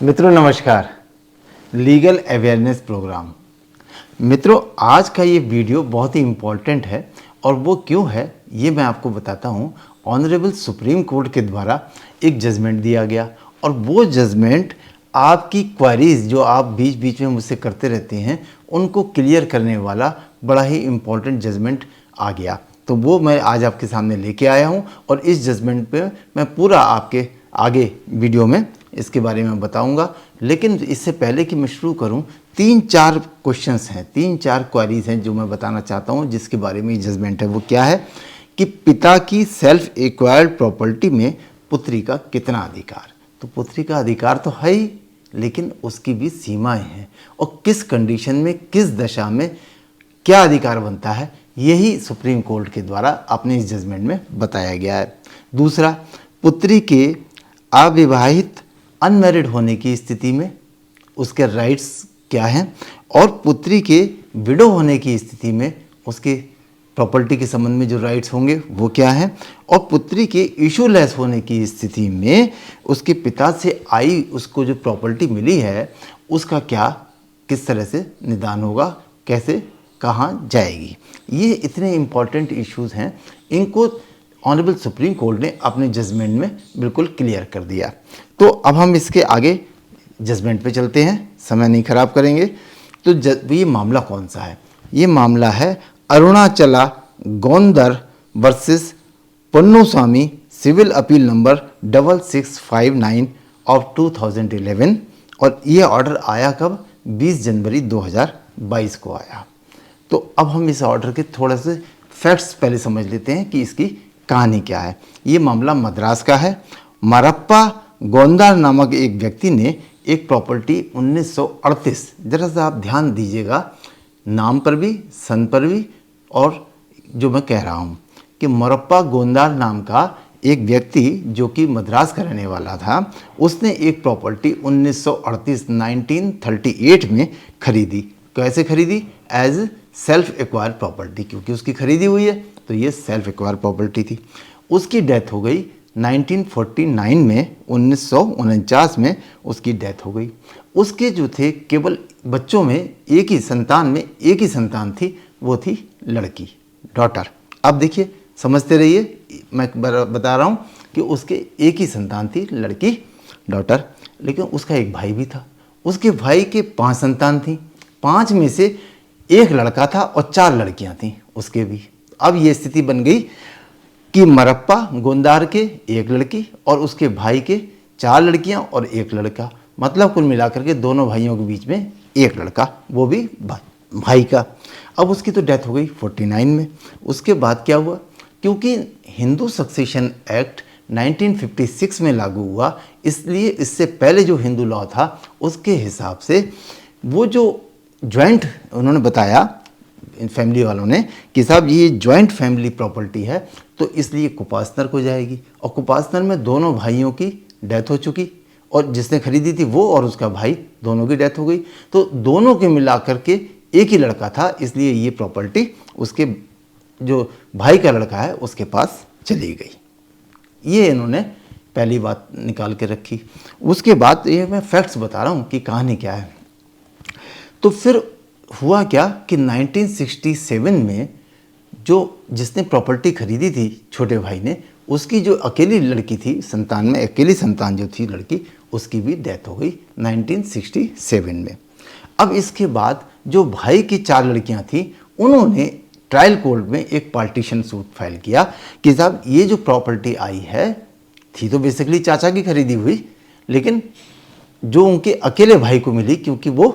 मित्रों नमस्कार। Legal awareness programme. मित्रों आज का ये वीडियो बहुत ही इम्पोर्टेंट है और वो क्यों है ये मैं आपको बताता हूँ। ऑनरेबल सुप्रीम कोर्ट के द्वारा एक जजमेंट दिया गया और वो जजमेंट आपकी क्वेरीज जो आप बीच बीच में मुझसे करते रहते हैं उनको क्लियर करने वाला बड़ा ही इम्पोर्टेंट जजमेंट आ गया। तो वो मैं आज आपके सामने लेके आया हूँ और इस जजमेंट पे मैं पूरा आपके आगे वीडियो में इसके बारे में बताऊंगा। लेकिन इससे पहले कि मैं शुरू करूं, 3-4 क्वेश्चंस हैं, 3-4 क्वेरीज हैं जो मैं बताना चाहता हूं जिसके बारे में जजमेंट है। वो क्या है कि पिता की सेल्फ एक्वायर्ड प्रॉपर्टी में पुत्री का कितना अधिकार। तो पुत्री का अधिकार तो है ही, लेकिन उसकी भी सीमाएं हैं और किस कंडीशन में किस दशा में क्या अधिकार बनता है यही सुप्रीम कोर्ट के द्वारा अपने इस जजमेंट में बताया गया है। दूसरा, पुत्री के अविवाहित अनमैरिड होने की स्थिति में उसके राइट्स क्या हैं और पुत्री के विडो होने की स्थिति में उसके प्रॉपर्टी के संबंध में जो राइट्स होंगे वो क्या हैं, और पुत्री के इशूलेस होने की स्थिति में उसके पिता से आई उसको जो प्रॉपर्टी मिली है उसका क्या किस तरह से निदान होगा, कैसे कहाँ जाएगी। ये इतने इम्पॉर्टेंट इश्यूज़ हैं, इनको ऑनरेबल सुप्रीम कोर्ट ने अपने जजमेंट में बिल्कुल क्लियर कर दिया। तो अब हम इसके आगे जजमेंट पे चलते हैं, समय नहीं खराब करेंगे। तो ये मामला कौन सा है? ये मामला है Arunachala Gounder versus Ponnuswamy, civil appeal number 6659 of 2011। और ये ऑर्डर आया कब? 20 जनवरी 2022 को आया। तो अब हम इस ऑर्डर के थोड़े से फैक्ट्स पहले समझ लेते हैं कि इसकी कहानी क्या है। ये मामला मद्रास का है। मरप्पा गोंदार नामक एक व्यक्ति ने एक प्रॉपर्टी 1938, जरा सा आप ध्यान दीजिएगा नाम पर भी सन पर भी, और जो मैं कह रहा हूँ कि मरप्पा गोंदार नाम का एक व्यक्ति जो कि मद्रास का रहने वाला था, उसने एक प्रॉपर्टी 1938 में खरीदी। कैसे खरीदी? एज सेल्फ एक्वायर प्रॉपर्टी, क्योंकि उसकी खरीदी हुई है तो ये सेल्फ एक्वायर प्रॉपर्टी थी। उसकी डेथ हो गई 1949 में, 1949 में उसकी डेथ हो गई। उसके जो थे केवल बच्चों में एक ही संतान थी, वो थी लड़की, डॉटर। अब देखिए समझते रहिए, मैं बता रहा हूँ कि उसके एक ही संतान थी, लड़की, डॉटर। लेकिन उसका एक भाई भी था। उसके भाई के 5 संतान थी, 5 में से एक लड़का था और 4 लड़कियां थीं उसके भी। अब ये स्थिति बन गई कि मरप्पा गोंदार के एक लड़की और उसके भाई के 4 लड़कियां और एक लड़का, मतलब कुल मिलाकर के दोनों भाइयों के बीच में एक लड़का, वो भी भाई का। अब उसकी तो डेथ हो गई 49 में। उसके बाद क्या हुआ? क्योंकि हिंदू सक्सेशन एक्ट 1956 में लागू हुआ, इसलिए इससे पहले जो हिंदू लॉ था उसके हिसाब से वो जो जॉइंट, उन्होंने बताया फैमिली वालों ने कि साहब ये जॉइंट फैमिली प्रॉपर्टी है तो इसलिए कुपासनर को जाएगी। और कुपासनर में दोनों भाइयों की डेथ हो चुकी और जिसने खरीदी थी वो और उसका भाई, दोनों की डेथ हो गई। तो दोनों के मिलाकर के एक ही लड़का था, इसलिए ये प्रॉपर्टी उसके जो भाई का लड़का है उसके पास चली गई। ये इन्होंने पहली बात निकाल के रखी। उसके बाद ये मैं फैक्ट्स बता रहा हूँ कि कहानी क्या है। तो फिर हुआ क्या कि 1967 में जो जिसने प्रॉपर्टी खरीदी थी छोटे भाई ने, उसकी जो अकेली लड़की थी, संतान में अकेली संतान जो थी लड़की, उसकी भी डेथ हो गई 1967 में। अब इसके बाद जो भाई की 4 लड़कियां थी, उन्होंने ट्रायल कोर्ट में एक पार्टीशन सूट फाइल किया कि साहब ये जो प्रॉपर्टी आई है, थी तो बेसिकली चाचा की खरीदी हुई, लेकिन जो उनके अकेले भाई को मिली क्योंकि वो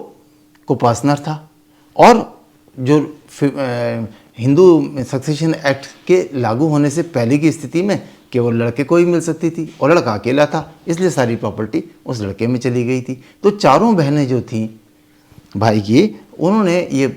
कुपासनर था, और जो हिंदू सक्सेशन एक्ट के लागू होने से पहले की स्थिति में केवल लड़के को ही मिल सकती थी और लड़का अकेला था, इसलिए सारी प्रॉपर्टी उस लड़के में चली गई थी। तो चारों बहनें जो थीं भाई की, उन्होंने ये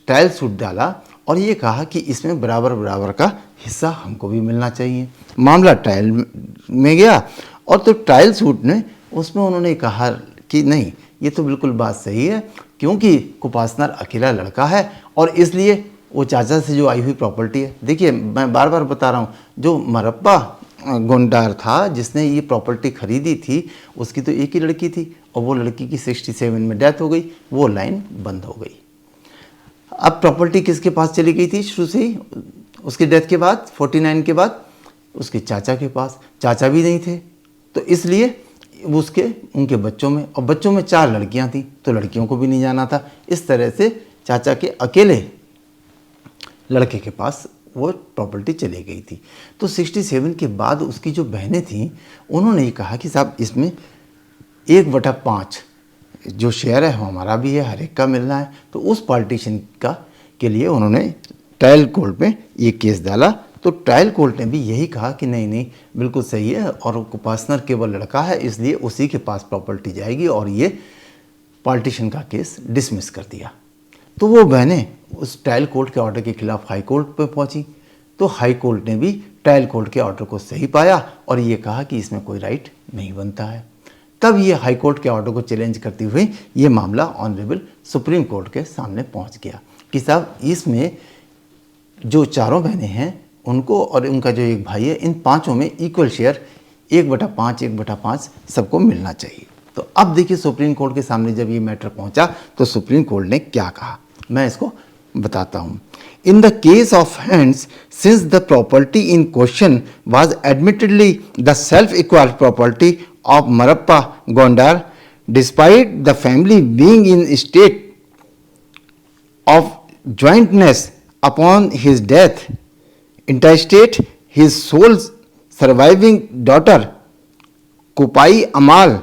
ट्रायल सूट डाला और ये कहा कि इसमें बराबर बराबर का हिस्सा हमको भी मिलना चाहिए। मामला ट्रायल में गया और तो ट्रायल सूट ने उसमें उन्होंने कहा कि नहीं, ये तो बिल्कुल बात सही है, क्योंकि कुपासनर अकेला लड़का है और इसलिए वो चाचा से जो आई हुई प्रॉपर्टी है। देखिए मैं बार बार बता रहा हूँ, जो मरप्पा गोंडार था जिसने ये प्रॉपर्टी खरीदी थी, उसकी तो एक ही लड़की थी और वो लड़की की 67 में डेथ हो गई, वो लाइन बंद हो गई। अब प्रॉपर्टी किसके पास चली गई थी शुरू से ही? उसकी डेथ के बाद 49 के बाद उसके चाचा के पास। चाचा भी नहीं थे तो इसलिए उनके बच्चों में, और बच्चों में 4 लड़कियां थी तो लड़कियों को भी नहीं जाना था। इस तरह से चाचा के अकेले लड़के के पास वो प्रॉपर्टी चली गई थी। तो 67 के बाद उसकी जो बहनें थीं उन्होंने ये कहा कि साहब इसमें 1/5 जो शेयर है हमारा भी है, हर एक का मिलना है। तो उस पार्टीशन के लिए उन्होंने ट्रायल कोर्ट में ये केस डाला। तो ट्रायल कोर्ट ने भी यही कहा कि नहीं नहीं बिल्कुल सही है और उपासनर केवल लड़का है इसलिए उसी के पास प्रॉपर्टी जाएगी, और ये पार्टीशन का केस डिसमिस कर दिया। तो वो बहनें उस ट्रायल कोर्ट के ऑर्डर के खिलाफ हाई कोर्ट पर पहुंची। तो हाई कोर्ट ने भी ट्रायल कोर्ट के ऑर्डर को सही पाया और ये कहा कि इसमें कोई राइट नहीं बनता है। तब ये हाई कोर्ट के ऑर्डर को चैलेंज करते हुए ये मामला ऑनरेबल सुप्रीम कोर्ट के सामने पहुंच गया कि साहब इसमें जो चारों बहनें हैं उनको और उनका जो एक भाई है, इन पांचों में इक्वल शेयर 1/5 सबको मिलना चाहिए। तो अब देखिए सुप्रीम कोर्ट के सामने जब ये मैटर पहुंचा तो सुप्रीम कोर्ट ने क्या कहा, मैं इसको बताता हूं। In the case of hands, since the property in question was admittedly the self equal property of Marappa Gondar, despite the family being in state of jointness upon his death, intestate his sole surviving daughter Kupai Amal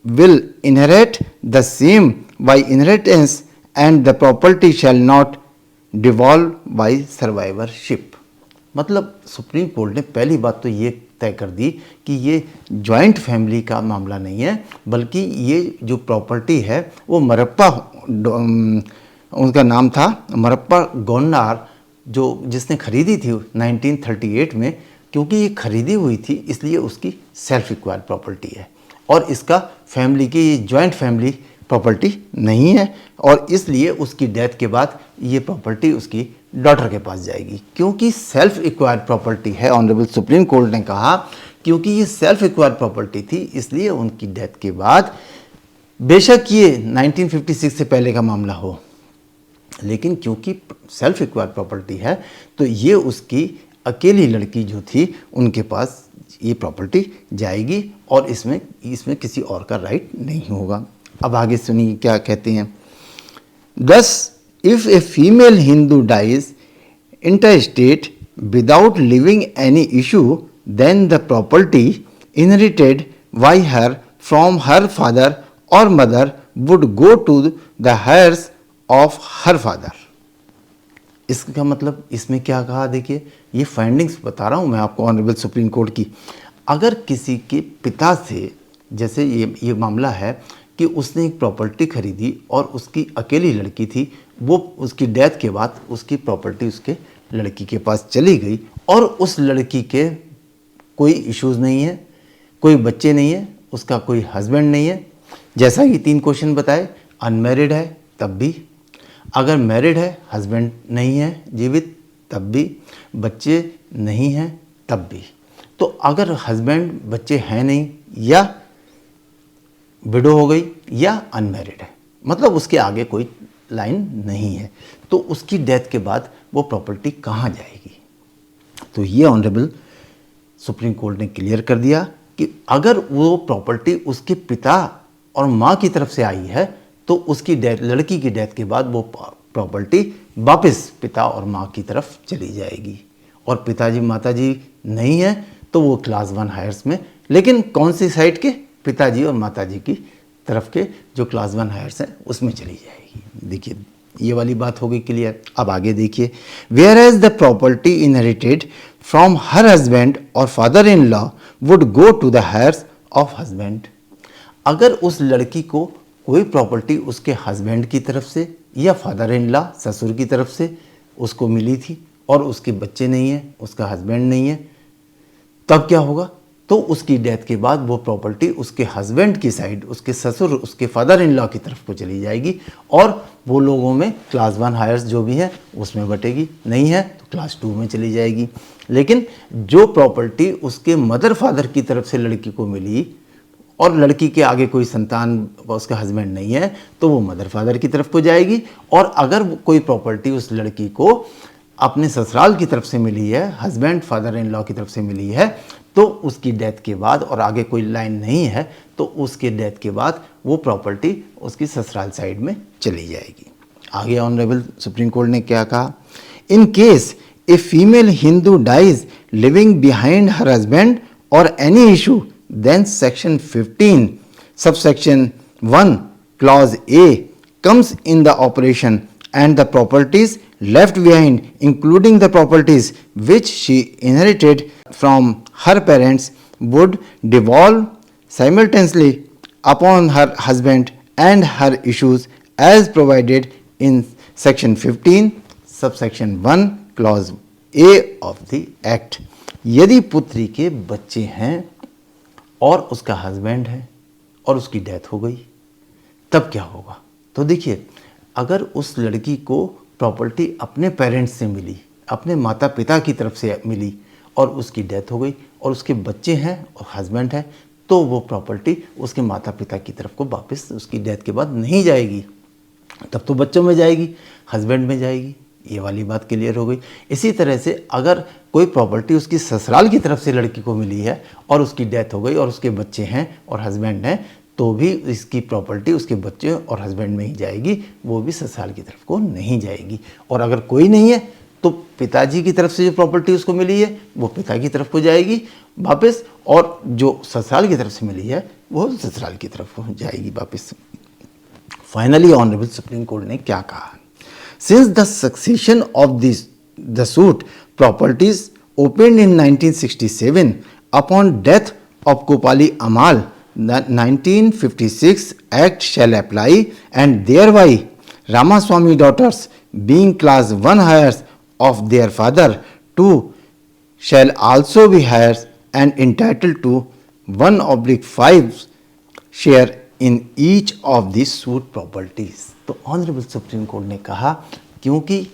will inherit the same by inheritance and the property shall not devolve by survivorship। मतलब supreme court ने पहली बात तो ये तय कर दी कि ये जॉइंट फैमिली का मामला नहीं है, बल्कि ये जो प्रॉपर्टी है वो मरप्पा, उनका नाम था मरप्पा गोंडार, जो जिसने खरीदी थी 1938 में। क्योंकि ये खरीदी हुई थी इसलिए उसकी सेल्फ इक्वायर्ड प्रॉपर्टी है और इसका फैमिली की जॉइंट फैमिली प्रॉपर्टी नहीं है, और इसलिए उसकी डेथ के बाद ये प्रॉपर्टी उसकी डॉटर के पास जाएगी। क्योंकि सेल्फ इक्वायर्ड प्रॉपर्टी है, ऑनरेबल सुप्रीम कोर्ट ने कहा क्योंकि ये सेल्फ इक्वायर्ड प्रॉपर्टी थी इसलिए उनकी डेथ के बाद, बेशक ये 1956 से पहले का मामला हो, लेकिन क्योंकि सेल्फ इक्वायर्ड प्रॉपर्टी है तो ये उसकी अकेली लड़की जो थी उनके पास ये प्रॉपर्टी जाएगी और इसमें किसी और का राइट नहीं होगा। अब आगे सुनिए क्या कहते हैं। Thus, if a female Hindu dies intestate without leaving any issue, then the property inherited by her from her father or mother would go to the heirs of her father। इसका मतलब इसमें क्या कहा, देखिए ये फाइंडिंग्स बता रहा हूँ मैं आपको ऑनरेबल सुप्रीम कोर्ट की। अगर किसी के पिता से, जैसे ये मामला है कि उसने एक प्रॉपर्टी खरीदी और उसकी अकेली लड़की थी, वो उसकी डेथ के बाद उसकी प्रॉपर्टी उसके लड़की के पास चली गई और उस लड़की के कोई इश्यूज़ नहीं है, कोई बच्चे नहीं है, उसका कोई हस्बैंड नहीं है, जैसा कि 3 क्वेश्चन बताए। अनमैरिड है तब भी, अगर मैरिड है हस्बैंड नहीं है जीवित तब भी, बच्चे नहीं हैं तब भी। तो अगर हस्बैंड बच्चे हैं नहीं, या विडो हो गई या अनमैरिड है, मतलब उसके आगे कोई लाइन नहीं है, तो उसकी डेथ के बाद वो प्रॉपर्टी कहाँ जाएगी। तो ये ऑनरेबल सुप्रीम कोर्ट ने क्लियर कर दिया कि अगर वो प्रॉपर्टी उसके पिता और माँ की तरफ से आई है तो उसकी डेथ, लड़की की डेथ के बाद वो प्रॉपर्टी वापस पिता और माँ की तरफ चली जाएगी, और पिताजी माताजी नहीं है तो वो क्लास 1 हायर्स में, लेकिन कौन सी साइड के, पिताजी और माताजी की तरफ के जो क्लास 1 हायर्स हैं उसमें चली जाएगी। देखिए ये वाली बात हो गई क्लियर। अब आगे देखिए, whereas the property inherited from her husband और father in law would go to the heirs of husband. अगर उस लड़की को कोई प्रॉपर्टी उसके हस्बैंड की तरफ से या फादर इन लॉ ससुर की तरफ से उसको मिली थी और उसके बच्चे नहीं हैं, उसका हस्बैंड नहीं है, तब क्या होगा, तो उसकी डेथ के बाद वो प्रॉपर्टी उसके हस्बैंड की साइड, उसके ससुर, उसके फादर इन लॉ की तरफ को चली जाएगी और वो लोगों में क्लास 1 हायर्स जो भी है उसमें बटेगी। नहीं है तो क्लास 2 में चली जाएगी। लेकिन जो प्रॉपर्टी उसके मदर फादर की तरफ से लड़की को मिली और लड़की के आगे कोई संतान उसका हस्बैंड नहीं है तो वो मदर फादर की तरफ को जाएगी। और अगर कोई प्रॉपर्टी उस लड़की को अपने ससुराल की तरफ से मिली है, हस्बैंड फादर इन लॉ की तरफ से मिली है, तो उसकी डेथ के बाद और आगे कोई लाइन नहीं है तो उसके डेथ के बाद वो प्रॉपर्टी उसकी ससुराल साइड में चली जाएगी। आगे ऑनरेबल सुप्रीम कोर्ट ने क्या कहा, in case a female Hindu dies living behind her husband और any issue then section 15 subsection 1 clause A comes in the operation and the properties left behind including the properties which she inherited from her parents would devolve simultaneously upon her husband and her issues as provided in section 15 subsection 1 clause A of the act। यदि पुत्री के बच्चे हैं और उसका husband है और उसकी डेथ हो गई तब क्या होगा। तो देखिए, अगर उस लड़की को प्रॉपर्टी अपने पेरेंट्स से मिली, अपने माता पिता की तरफ से मिली और उसकी डेथ हो गई और उसके बच्चे हैं और हस्बैंड है, तो वो प्रॉपर्टी उसके माता पिता की तरफ को वापस उसकी डेथ के बाद नहीं जाएगी, तब तो बच्चों में जाएगी, हस्बैंड में जाएगी। ये वाली बात क्लियर हो गई। इसी तरह से अगर कोई प्रॉपर्टी उसकी ससुराल की तरफ से लड़की को मिली है और उसकी डेथ हो गई और उसके बच्चे हैं और हस्बैंड हैं, तो भी इसकी प्रॉपर्टी उसके बच्चे और हस्बैंड में ही जाएगी, वो भी ससुराल की तरफ को नहीं जाएगी। और अगर कोई नहीं है तो पिताजी की तरफ से जो प्रॉपर्टी उसको मिली है वो पिता की तरफ को जाएगी वापस, और जो ससुराल की तरफ से मिली है वो ससुराल की तरफ को जाएगी वापस। फाइनली ऑनरेबल सुप्रीम कोर्ट ने क्या कहा, since the succession of the suit properties opened in 1967 upon death of Kopali Amal, the 1956 Act shall apply and thereby Ramaswamy daughters being class 1 heirs of their father too shall also be heirs and entitled to 1/5 share in each of the suit properties। तो honourable supreme court ने कहा क्योंकि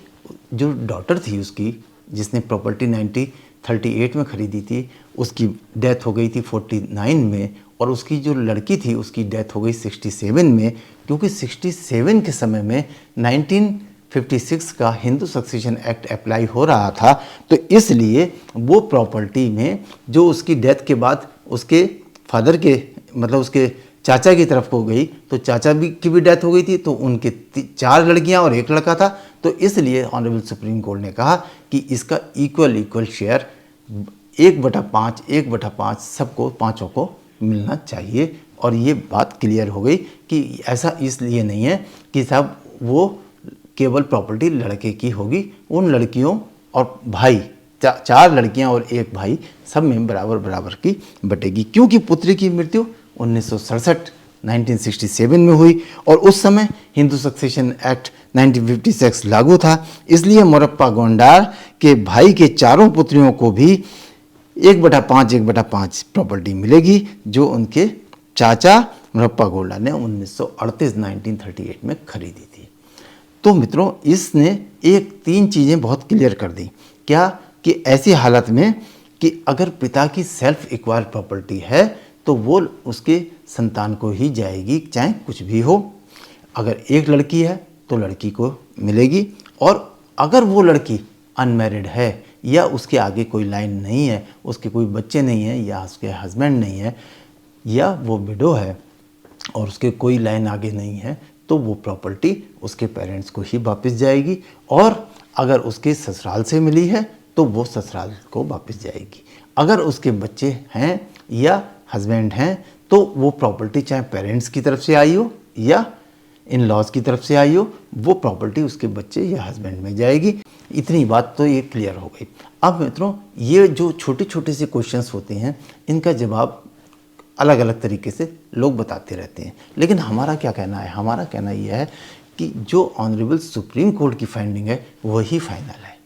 जो daughter थी उसकी जिसने property 1938 में खरीदी थी, उसकी डेथ हो गई थी 49 में, और उसकी जो लड़की थी उसकी डेथ हो गई 67 में, क्योंकि 67 के समय में 1956 का हिंदू सक्सेशन एक्ट अप्लाई हो रहा था, तो इसलिए वो प्रॉपर्टी में जो उसकी डेथ के बाद उसके फादर के मतलब उसके चाचा की तरफ को गई, तो चाचा की भी डेथ हो गई थी, तो उनके 4 लड़कियां और 1 लड़का था, तो इसलिए ऑनरेबल सुप्रीम कोर्ट ने कहा कि इसका इक्वल शेयर 1/5 सबको, पाँचों को मिलना चाहिए। और ये बात क्लियर हो गई कि ऐसा इसलिए नहीं है कि साहब वो केवल प्रॉपर्टी लड़के की होगी, उन लड़कियों और भाई 4 लड़कियां और 1 भाई सब में बराबर की बटेगी, क्योंकि पुत्री की मृत्यु 1967 में हुई और उस समय हिंदू सक्सेशन एक्ट 1956 लागू था। इसलिए मोरप्पा गोंडार के भाई के 4 पुत्रियों को भी 1/5 प्रॉपर्टी मिलेगी जो उनके चाचा मोरप्पा गोंडार ने 1938 में खरीदी थी। तो मित्रों, इसने 3 चीज़ें बहुत क्लियर कर दी। क्या कि ऐसी हालत में कि अगर पिता की सेल्फ एक्वायर प्रॉपर्टी है तो वो उसके संतान को ही जाएगी, चाहे कुछ भी हो। अगर 1 लड़की है तो लड़की को मिलेगी, और अगर वो लड़की अनमैरिड है या उसके आगे कोई लाइन नहीं है, उसके कोई बच्चे नहीं हैं या उसके हस्बैंड नहीं है, या वो विडो है और उसके कोई लाइन आगे नहीं है, तो वो प्रॉपर्टी उसके पेरेंट्स को ही वापस जाएगी। और अगर उसके ससुराल से मिली है तो वो ससुराल को वापस जाएगी। अगर उसके बच्चे हैं या हस्बैंड हैं तो वो प्रॉपर्टी चाहे पेरेंट्स की तरफ से आई हो या इन लॉज की तरफ से आई हो, वो प्रॉपर्टी उसके बच्चे या हस्बैंड में जाएगी। इतनी बात तो ये क्लियर हो गई। अब मित्रों, ये जो छोटे छोटे से क्वेश्चंस होते हैं इनका जवाब अलग अलग तरीके से लोग बताते रहते हैं, लेकिन हमारा क्या कहना है? हमारा कहना यह है कि जो ऑनरेबल सुप्रीम कोर्ट की फाइंडिंग है वही फाइनल है।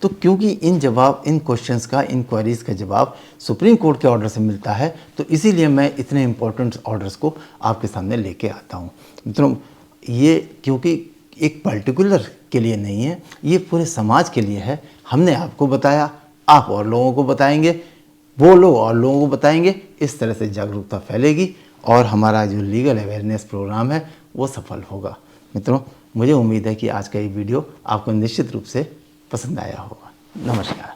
तो क्योंकि इन क्वेश्चंस का, इंक्वायरीज़ का जवाब सुप्रीम कोर्ट के ऑर्डर से मिलता है, तो इसीलिए मैं इतने इंपॉर्टेंट ऑर्डर्स को आपके सामने लेके आता हूँ। मित्रों, ये क्योंकि एक पर्टिकुलर के लिए नहीं है, ये पूरे समाज के लिए है, हमने आपको बताया, आप और लोगों को बताएंगे, वो लोग और लोगों को बताएंगे। इस तरह से जागरूकता फैलेगी और हमारा जो लीगल अवेयरनेस प्रोग्राम है वो सफल होगा। मित्रों, मुझे उम्मीद है कि आज का ये वीडियो आपको निश्चित रूप से पसंद आया होगा। नमस्कार।